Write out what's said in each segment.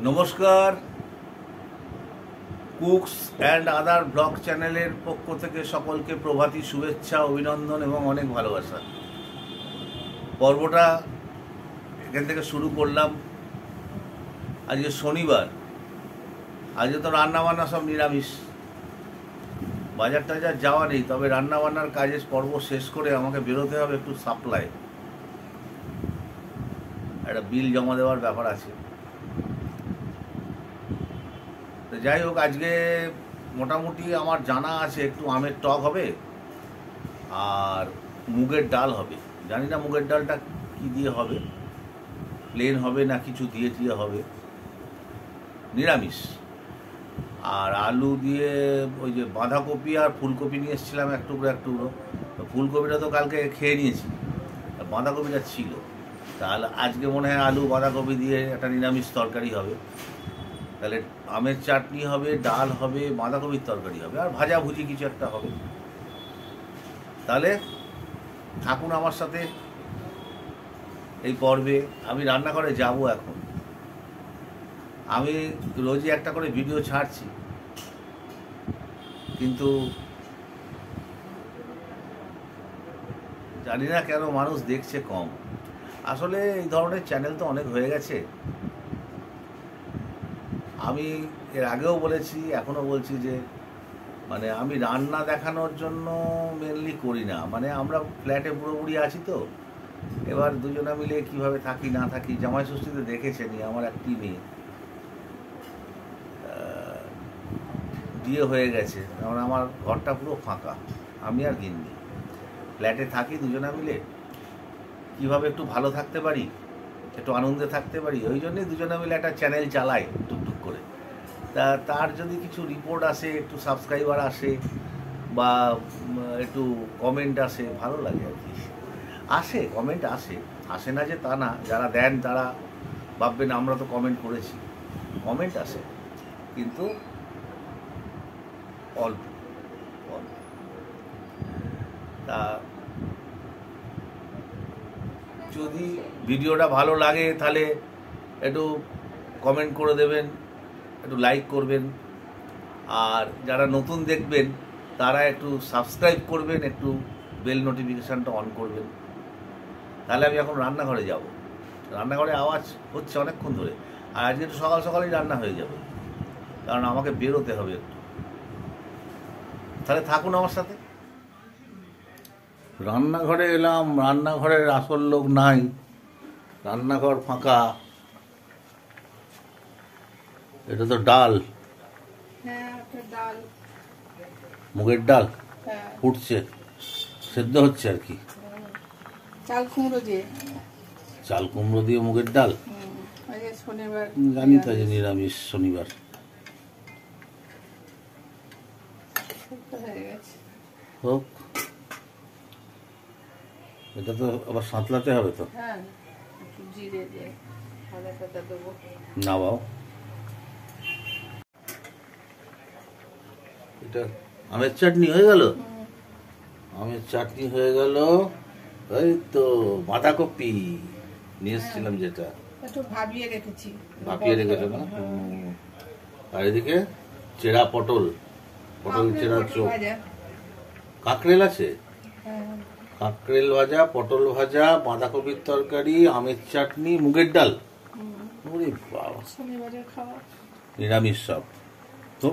নমস্কার, cooks and other blog চ্যানেলের পক্ষ থেকে সকলকে প্রভাতী শুভেচ্ছা, অভিনন্দন এবং অনেক ভালোবাসা। পর্বটা এখান থেকে শুরু করলাম। আজকে শনিবার, আজকে তো রান্নাবান্না সব নিরামিষ, বাজার টাজার যাওয়া নেই। তবে রান্নাবান্নার কাজের পর্ব শেষ করে আমাকে বেরোতে হবে একটু সাপ্লাই, একটা বিল জমা দেওয়ার ব্যাপার আছে। তো যাই হোক, আজকে মোটামুটি আমার জানা আছে একটু আমের টক হবে আর মুগের ডাল হবে। জানি না মুগের ডালটা কি দিয়ে হবে, প্লেন হবে না কিছু দিয়ে দিয়ে হবে, নিরামিষ। আর আলু দিয়ে ওই যে বাঁধাকপি আর ফুলকপি নিয়ে এসেছিলাম এক টুকরো। তো ফুলকপিটা তো কালকে খেয়ে নিয়েছি, বাঁধাকপিটা ছিল। তাহলে আজকে মনে হয় আলু বাঁধাকপি দিয়ে একটা নিরামিষ তরকারি হবে। তাহলে আমের চাটনি হবে, ডাল হবে, বাঁধাকপির তরকারি হবে আর ভাজাভুজি কিছু একটা হবে। তাহলে থাকুন আমার সাথে এই পর্বে। আমি রান্নাঘরে যাব এখন। আমি রোজই একটা করে ভিডিও ছাড়ছি, কিন্তু জানি না কেন মানুষ দেখছে কম। আসলে এই ধরনের চ্যানেল তো অনেক হয়ে গেছে। আমি এর আগেও বলেছি, এখনও বলছি যে মানে আমি রান্না দেখানোর জন্য মেনলি করি না। মানে আমরা ফ্ল্যাটে পুরোপুরি আছি, তো এবার দুজনে মিলে কিভাবে থাকি না থাকি, জামাই ষষ্ঠীতে দেখেছেনি আমার একটি মেয়ে বিয়ে হয়ে গেছে, কারণ আমার ঘরটা পুরো ফাঁকা, আমি আর গিন্নি ফ্ল্যাটে থাকি দুজনে মিলে। কিভাবে একটু ভালো থাকতে পারি, একটু আনন্দে থাকতে পারি, ওই জন্যই দুজনে মিলে একটা চ্যানেল চালাই টুকটুক করে। তার যদি কিছু রিপোর্ট আসে, একটু সাবস্ক্রাইবার আসে বা একটু কমেন্ট আসে, ভালো লাগে আর কি। আসে কমেন্ট, আসে না যে তা না। যারা দেন তারা ভাববেন আমরা তো কমেন্ট করেছি, কমেন্ট আসে, কিন্তু অল্প অল্প। তা যদি ভিডিওটা ভালো লাগে তাহলে একটু কমেন্ট করে দেবেন, একটু লাইক করবেন। আর যারা নতুন দেখবেন তারা একটু সাবস্ক্রাইব করবেন, একটু বেল নোটিফিকেশানটা অন করবেন। তাহলে আমি এখন রান্নাঘরে যাব। রান্নাঘরে আওয়াজ হচ্ছে অনেকক্ষণ ধরে, আর আজকে একটু সকাল সকালেই রান্না হয়ে যাবে, কারণ আমাকে বেরোতে হবে একটু। তাহলে থাকুন আমার সাথে। রান্নাঘরে এলাম, রান্নাঘরের আসল লোক নাই, রান্নাঘর ফাঁকা। এটা তো ডাল, মুগের ডাল ফুটছে, সেদ্ধ হচ্ছে আর কি। চাল কুমড়ো দিয়ে মুগের ডাল, জানি তো যে নিরামিষ শনিবার। হোক, এটা তো আবার সাঁতলাতে হবে তো। না বাও, এটা আমের চাটনি হয়ে গেল। আমের চাটনি হয়ে গেল। এই তো বাঁধাকপি নিয়ে এসেছিলাম, যেটা ভাপিয়ে রেখেছো না। আর এদিকে চেরা পটল, চেরা চোখ, কাঁকরেল আছে, কাঁকরেল ভাজা, পটল ভাজা, বাঁধাকপির তরকারি, আমের চাটনি, মুগের ডাল। ওরে বাবা, নিরামিষ সব তো।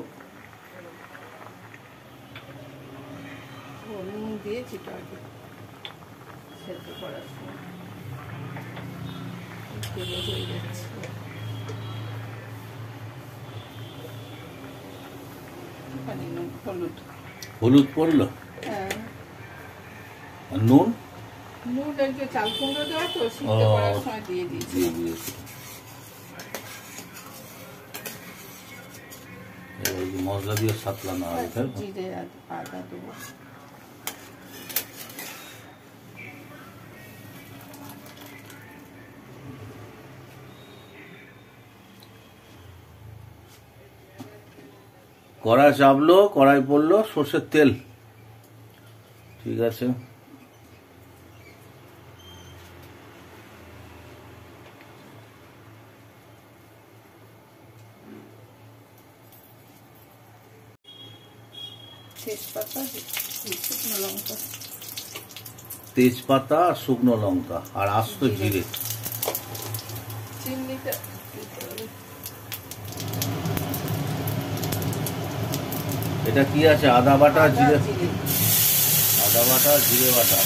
হলুদ পড়লো, নুন চাল কুমড়ো দেওয়া তো, সিদ্ধ করার সময় দিয়ে দিয়েছি। মশলা দিয়ে সাতলানো হবে, জিরে আদা দেবো। কড়াই চাপলো, কড়াই পড়লো, সর্ষের তেল, ঠিক আছে। তেজপাতা, শুকনো লঙ্কা, তেজপাতা আর শুকনো লঙ্কা আর আস্ত জিরে। চিনিটা দিতে হবে। এটা কি আছে? আদা বাটা, আদা, জিরে, জিরে। আদা বাটা, জিরে বাটা।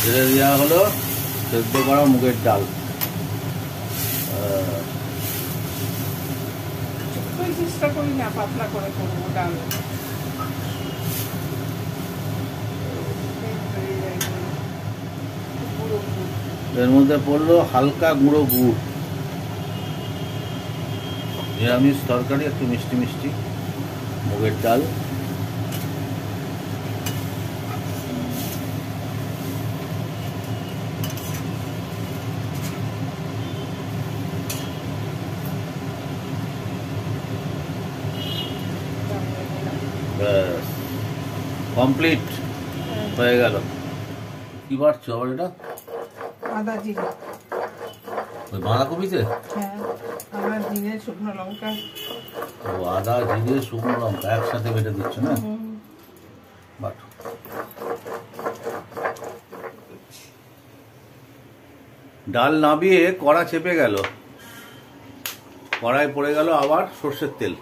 ঢেলে দেওয়া হলো সেদ্ধ করা মুগের ডাল। ওই চেষ্টা করি না পাতলা করে করবো ডাল। গুঁড়ো গুড়। এর মধ্যে পড়লো হালকা গুঁড়ো গুড়। নিরামিষ তরকারি, একটু মিষ্টি মিষ্টি মুগের ডাল। কমপ্লিট হয়ে গেল। কি বাড়ছো আবার এটা? আদা, জিরে। ওই বাঁধাকপিতে? হ্যাঁ, আদা, জিরে, শুকনো লঙ্কা। ও আদা, জিরে, শুকনো লঙ্কা একসাথে বেটে দিচ্ছ না? বাট ডাল নাবিয়ে কড়া চেপে গেল, কড়াই পড়ে গেল আবার সর্ষের তেল।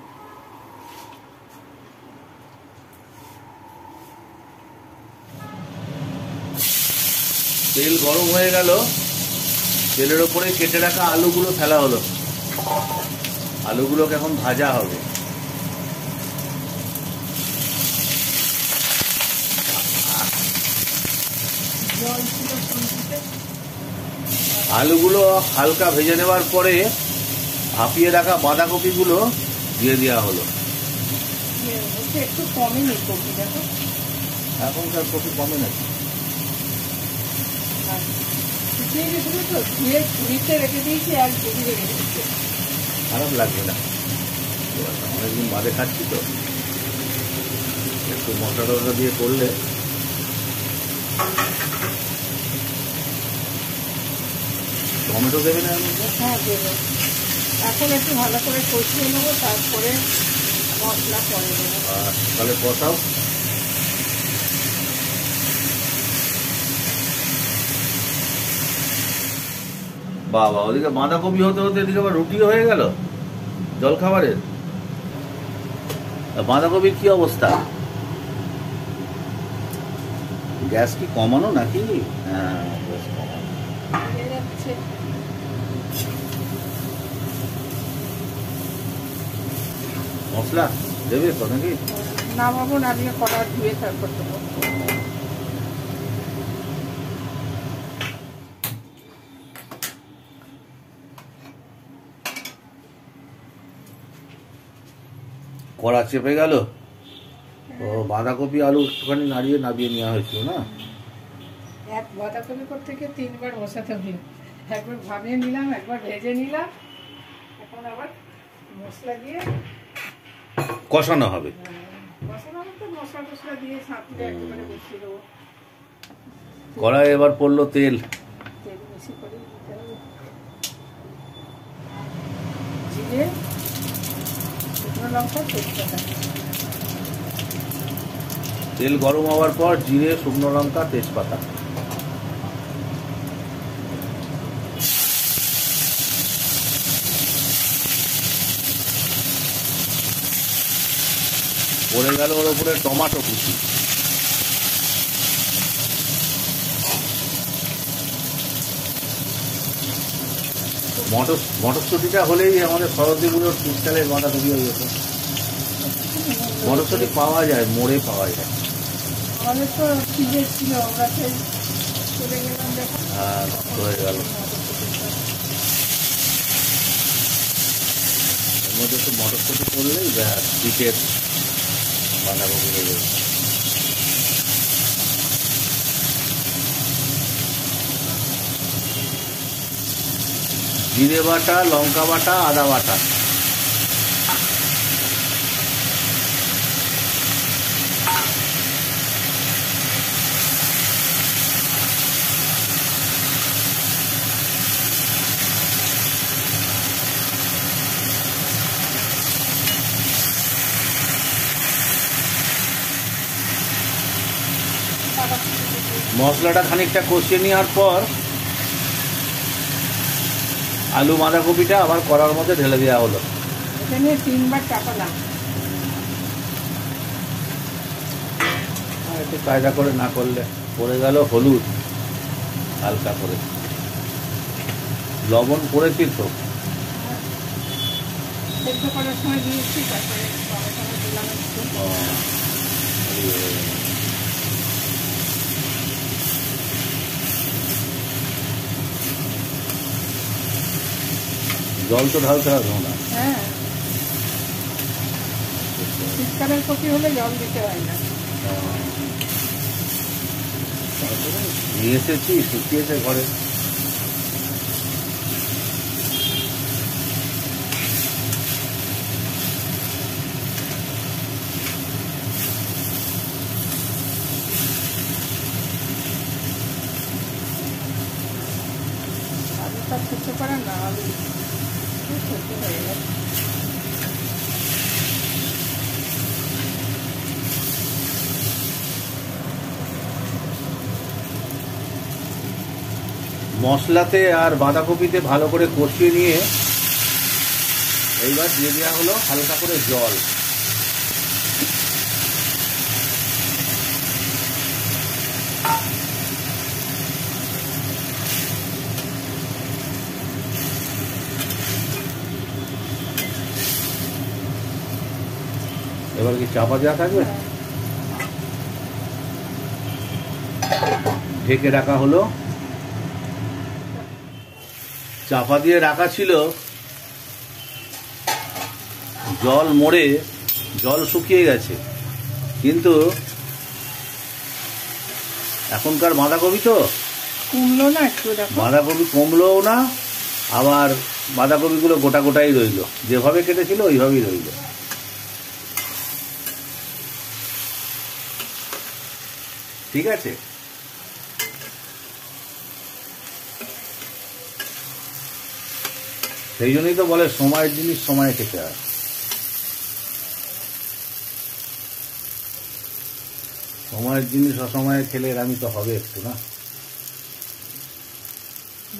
তেল গরম হয়ে গেল, তেলের ওপরে কেটে রাখা আলুগুলো ফেলা হলো। আলুগুলোকে এখন ভাজা হবে। আলুগুলো হালকা ভেজে নেওয়ার পরে ভাপিয়ে রাখা বাঁধাকপিগুলো দিয়ে দেওয়া হলো। একটু কমই নেই কপি, দেখো এখনকার কপি কমে নাকি? রেখে দিয়েছি আর কেজি রেখে দিয়েছি। খারাপ লাগবে না, অনেকদিন বাদে খাচ্ছি তো, একটু মশলা টসলা দিয়ে করলে। টমেটো দেবে না এর মধ্যে? হ্যাঁ দেবো। এখন একটু ভালো করে কষিয়ে নেবো, তারপরে মশলা করে দেবো। তাহলে কষাও। বাবা, ওদিকে বাঁধাকপি হতে হতে এদিকে আবার রুটিও হয়ে গেল জলখাবারের। বাঁধাকপির কি অবস্থা? গ্যাস কি কমানো নাকি? হ্যাঁ, গ্যাস কমানো। হয়ে যাচ্ছে। মশলা দেবে তো নাকি? নামাবো, নামিয়ে কড়া ধুয়ে তারপর দেবো। কড়া চেপে গেল। ও বাঁধাকপি আলু একটুখানি নাড়িয়ে নামিয়ে নেওয়া হয়েছিল না? এক বাঁধাকপি করতে গিয়ে 3 বার বসাতে হবে। একবার ভাবিয়ে নিলাম, একবার ভেজে নিলাম, এখন আবার মশলা দিয়ে কষানো হবে। মশলা তো মশলা টসলা দিয়ে সাঁতলে একেবারে বসিয়ে দেবো। কড়াই এবার পড়লো তেল। তেল বেশি করে দিতে হবে। জিরে, শুকনো লঙ্কা, তেজপাতা। তেল গরম হওয়ার পর জিরে, শুকনো লঙ্কা, তেজপাতা। পড়ে গেল ওর উপরে টমাটো কুচি। মটরশুটিটা হলেই আমাদের শরৎদিগুলোর শীতকালের বাঁধাকপি হয়ে যেত। মটরশুটি পাওয়া যায়, মোড়ে পাওয়া যায়। আমাদের তো ফ্রিজে ছিল, আমরা সেই চলে গেলাম দেখো। হ্যাঁ, নষ্ট হয়ে গেল। এর মধ্যে একটু মটরশুঁটি করলেই ব্যাস চিকেন বাঁধাকপি হয়ে যাবে। জিরে বাটা, লঙ্কা বাটা, আদা বাটা, মশলাটা খানিকটা কষিয়ে নেওয়ার পর আলু বাঁধাকপিটা আবার কড়ার মধ্যে ঢেলে দেওয়া হলো। এখানে 3 বার চাপালাম। একটু কায়দা করে না করলে পড়ে গেল হলুদ হালকা করে, লবণ পড়েছি তো। সেদ্ধ করার সময় দিয়েছি, তারপরে টমেটো দিলাম একটু। জল তো ঢালতে হবে না। হ্যাঁ, শীতকালের কপি হলে জল দিতে হয় না। নিয়ে এসেছি, শুকিয়েছে ঘরে। আলুটা সেদ্ধ করেন না, আলু সেদ্ধ হয়ে গেছে। মশলাতে আর বাঁধাকপিতে ভালো করে কষিয়ে নিয়ে এইবার দিয়ে দেওয়া হলো হালকা করে জল। এবার কি চাপা দেওয়া থাকবে? ঢেকে রাখা হলো। চাপা দিয়ে রাখা ছিল, জল মরে জল শুকিয়ে গেছে, কিন্তু এখনকার বাঁধাকপি তো কমলো না একটু, দেখো বাঁধাকপি কমলোও না, আবার বাঁধাকপিগুলো গোটা গোটাই রইল, যেভাবে কেটেছিল ওইভাবেই রইল। ঠিক আছে, সেই জন্যই তো বলে সময়ের জিনিস সময়ে খেতে হয়। সময়ের জিনিস অসময়ে খেলে আমি তো হবে একটু না।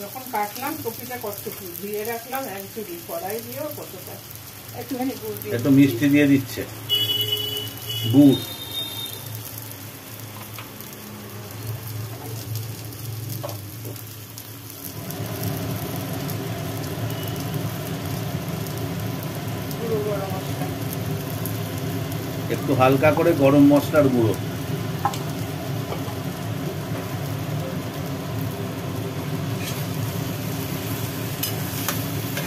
যখন কাটলাম কপিটা কষ্ট ধুয়ে রাখলাম, একটু কড়াই দিয়েও কতটা একটুখানি গুড় দিয়ে, একটু মিষ্টি দিয়ে দিচ্ছে, গুড়। একটু হালকা করে গরম মশলার গুঁড়ো।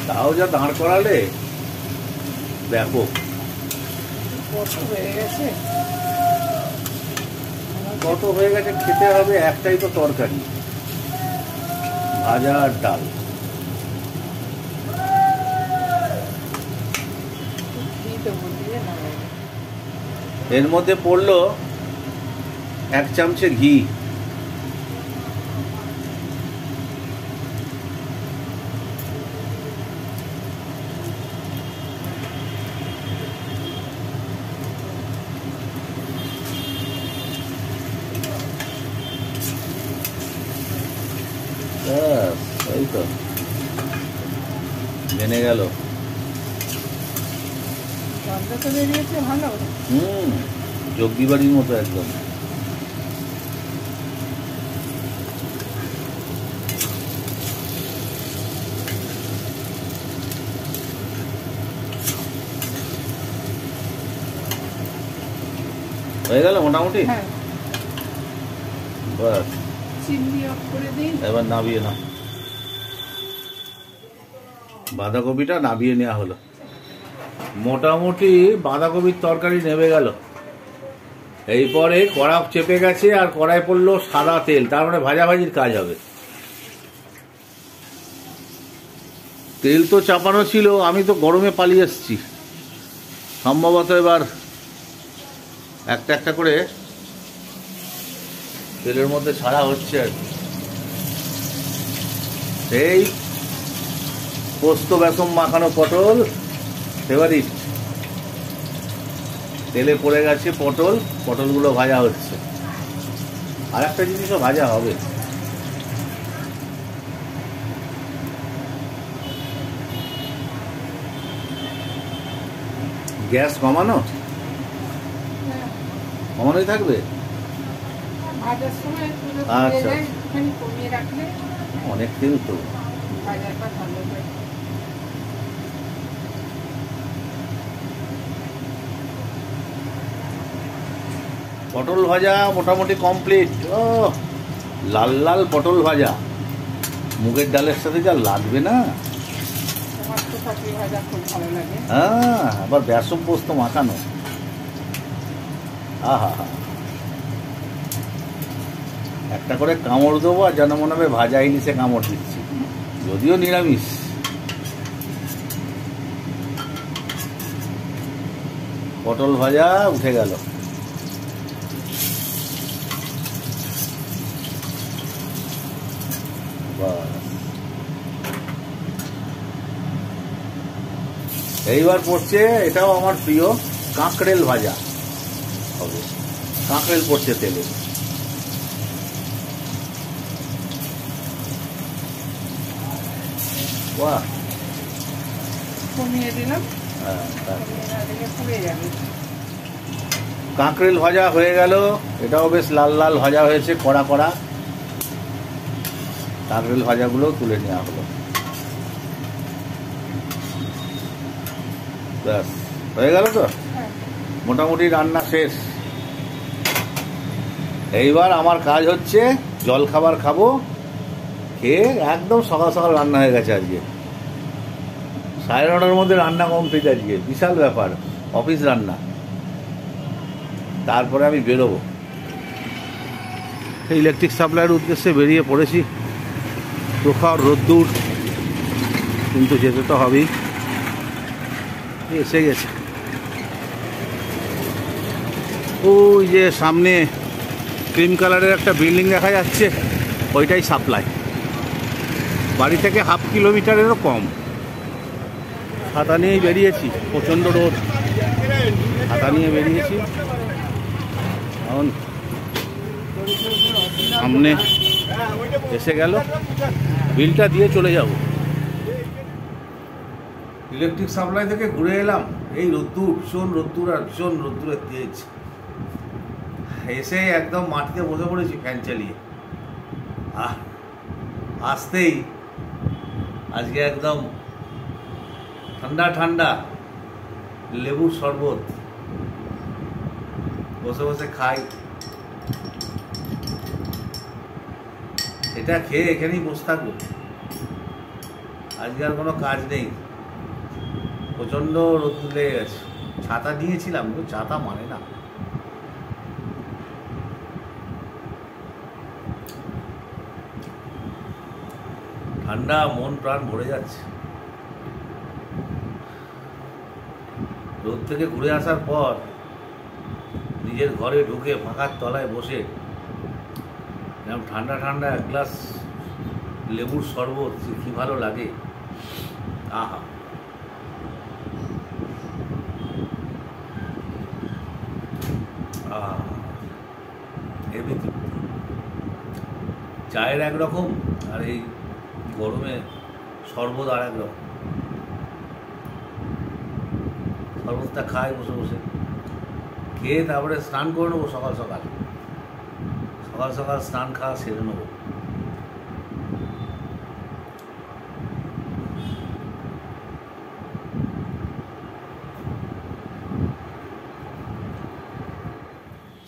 তাও যা দাঁড় করালে ব্যাপক। কত হয়ে গেছে, কত হয়ে গেছে, খেতে হবে একটাই তো তরকারি, ভাজা আর ডাল। এর মধ্যে পড়লো 1 চামচে ঘি। এই তো জেনে গেল। তো বেরিয়েছে ভালো। জগ্গি বাড়ির মতো একদম। হয়ে গেল মোটামুটি। হ্যাঁ, বাস চিমনি অফ করে দিই। এবার নামিয়ে নাও। বাঁধাকপিটা নামিয়ে নেওয়া হলো। মোটামুটি বাঁধাকপির তরকারি নেমে গেল। এরপরে কড়া চেপে গেছে আর কড়াই পড়লো সাদা তেল, তার মানে ভাজাভাজির কাজ হবে। তেল তো চাপানো ছিল, আমি তো গরমে পালিয়ে এসছি। সম্ভবত এবার একটা একটা করে তেলের মধ্যে ছাড়া হচ্ছে আর কি। সেই পোস্ত বেসন মাখানো পটল ফেভারিট। তেলে পড়ে গেছে পটল, পটলগুলো ভাজা হচ্ছে। আর একটা জিনিসও ভাজা হবে। গ্যাস কমানো, হ্যাঁ, কমানোই থাকবে। ভাজার সময় একটু আচ্ছা। একটুখানি কমিয়ে রাখলে অনেক তেল তো। ভাজাটা ভালো হয়। পটল ভাজা মোটামুটি কমপ্লিট। ও লাল লাল পটল ভাজা, মুগের ডালের সাথে যা লাগবে না। আমার তো পাখি ভাজা খুব ভালো লাগে। হ্যাঁ, আবার বেসন পোস্ত মাখানো। আহা হা, একটা করে কামড় দেবো আর যেন মনে হবে ভাজা ইলিশে কামড় দিচ্ছি, যদিও নিরামিষ। পটল ভাজা উঠে গেল। এইবার পড়ছে, এটাও আমার প্রিয়, কাঁকড়েল ভাজা হবে। কাঁকড়েল পড়ছে তেলে। বাহ, কমিয়ে দিলাম, হ্যাঁ, কমিয়ে না দিলে পুড়ে যাবে। কাঁকড়েল ভাজা হয়ে গেল। এটাও বেশ লাল লাল ভাজা হয়েছে, কড়া কড়া। কাঁকড়েল ভাজাগুলো তুলে নেওয়া হলো। ব্যাস হয়ে গেল তো, হ্যাঁ, মোটামুটি রান্না শেষ। এইবার আমার কাজ হচ্ছে জল খাবার খাবো, খেয়ে একদম সকাল সকাল রান্না হয়ে গেছে আজকে। 9:30টার মধ্যে রান্না কমপ্লিট আজকে, বিশাল ব্যাপার, অফিস রান্না। তারপরে আমি বেরোবো, ইলেকট্রিক সাপ্লাইয়ের উদ্দেশ্যে বেরিয়ে পড়েছি। প্রখর রোদ্দুর, কিন্তু যেতে তো হবেই। এসে গেছে। ওই যে সামনে ক্রিম কালারের একটা বিল্ডিং দেখা যাচ্ছে, ওইটাই সাপ্লাই। বাড়ি থেকে 1/2 কিলোমিটারেরও কম। ছাতা নিয়েই বেরিয়েছি, প্রচণ্ড রোদ, ছাতা নিয়ে বেরিয়েছি। এখন সামনে এসে গেল, বিলটা দিয়ে চলে যাব। ইলেকট্রিক সাপ্লাই থেকে ঘুরে এলাম। এই রোদ্দুর, ভীষণ রোদ্দুর, আর ভীষণ রোদ্দুরের তেজ। এসে একদম মাটিতে বসে পড়েছি ফ্যান চালিয়ে। আসতেই আজকে একদম ঠান্ডা ঠান্ডা লেবুর শরবত বসে বসে খাই। এটা খেয়ে এখানেই বসে থাকবো। আজকে আর কোনো কাজ নেই, প্রচণ্ড রোদ লেগে গেছে। ছাতা নিয়েছিলাম, কিন্তু ছাতা মানে না। ঠান্ডা, মন প্রাণ ভরে যাচ্ছে। রোদ থেকে ঘুরে আসার পর নিজের ঘরে ঢুকে ফাঁকার তলায় বসে ঠান্ডা ঠান্ডা এক গ্লাস লেবুর শরবত, কি ভালো লাগে। আহা, হেভি তৃপ্তি। চায়ের একরকম, আর এই গরমে শরবত আর একরকম। শরবতটা খাই বসে বসে, খেয়ে তারপরে স্নান করে নেবো সকাল সকাল। সকাল সকাল স্নান খাওয়া সেরে নেবো।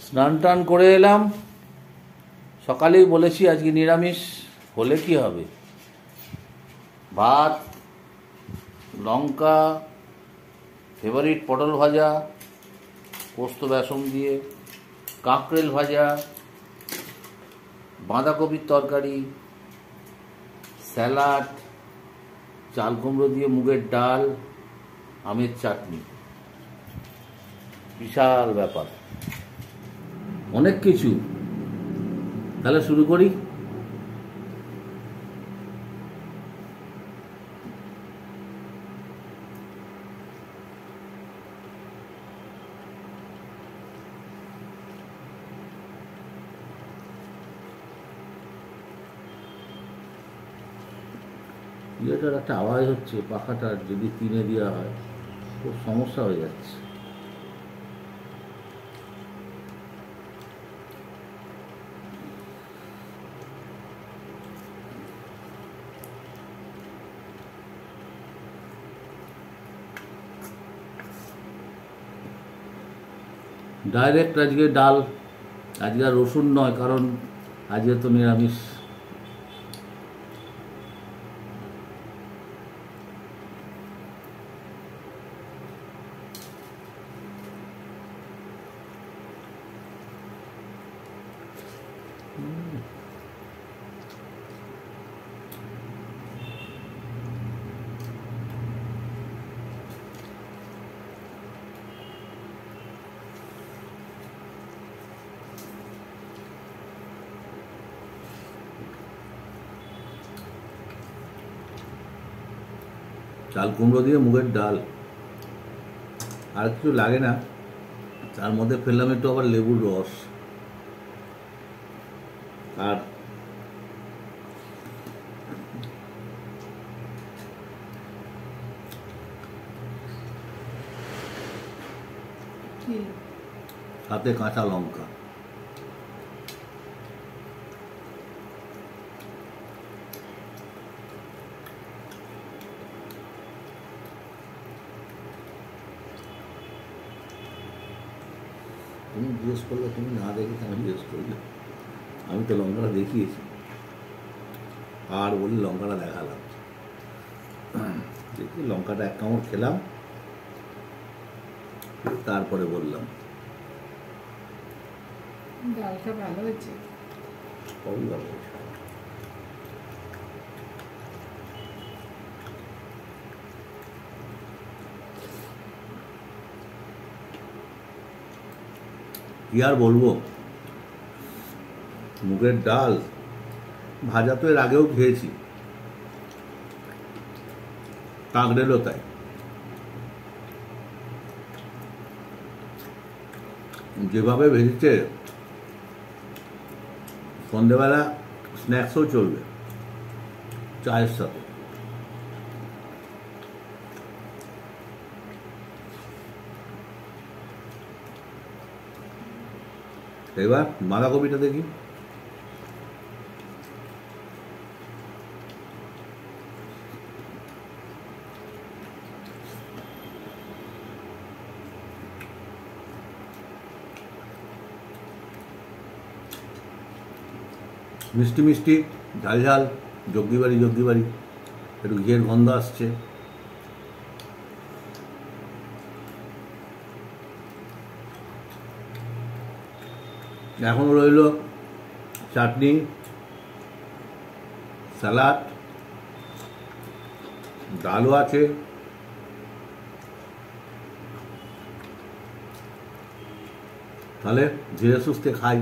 স্নান টান করে এলাম, সকালেই বলেছি আজকে নিরামিষ হলে কি হবে, ভাত, লঙ্কা, ফেভারিট পটল ভাজা পোস্ত বেসন দিয়ে, কাঁকরেল ভাজা, বাঁধাকপির তরকারি, স্যালাড, চাল কুমড়ো দিয়ে মুগের ডাল, আমের চাটনি। বিশাল ব্যাপার, অনেক কিছু। তাহলে শুরু করি। ইয়েটার একটা আওয়াজ হচ্ছে, পাখাটার যদি কিনে দেওয়া হয় খুব সমস্যা হয়ে যাচ্ছে। ডাইরেক্ট আজকে ডাল, আজকে আর রসুন নয়, কারণ আজকে তো নিরামিষ। চাল কুমড়ো দিয়ে মুগের ডাল, আর কিছু লাগে না। তার মধ্যে ফেললাম একটু আবার লেবুর রস, আর সাথে কাঁচা লঙ্কা। তুমি জিজ্ঞেস করলে, তুমি না দেখে কেন জিজ্ঞেস করলে? আমি তো লঙ্কাটা দেখিয়েছি, আর বলি লঙ্কাটা দেখালাম। দেখি লঙ্কাটা এক কামড় খেলাম, তারপরে বললাম। ডালটা ভালো হয়েছে, সবই ভালো হয়েছে। কি আর বলবো, মুগের ডাল ভাজা তো এর আগেও খেয়েছি, কাঁকড়েলও তাই। যেভাবে ভেজেছে, সন্ধেবেলা স্ন্যাক্সও চলবে চায়ের সাথে। এবার বাঁধাকপিটা দেখি। মিষ্টি মিষ্টি, ঝাল ঝাল, জগ্গিবাড়ি জগ্গিবাড়ি, একটু ঘিয়ের গন্ধ আসছে। এখন রইল চাটনি, স্যালাড, ডালও আছে। তাহলে ধীরে সুস্থে খাই।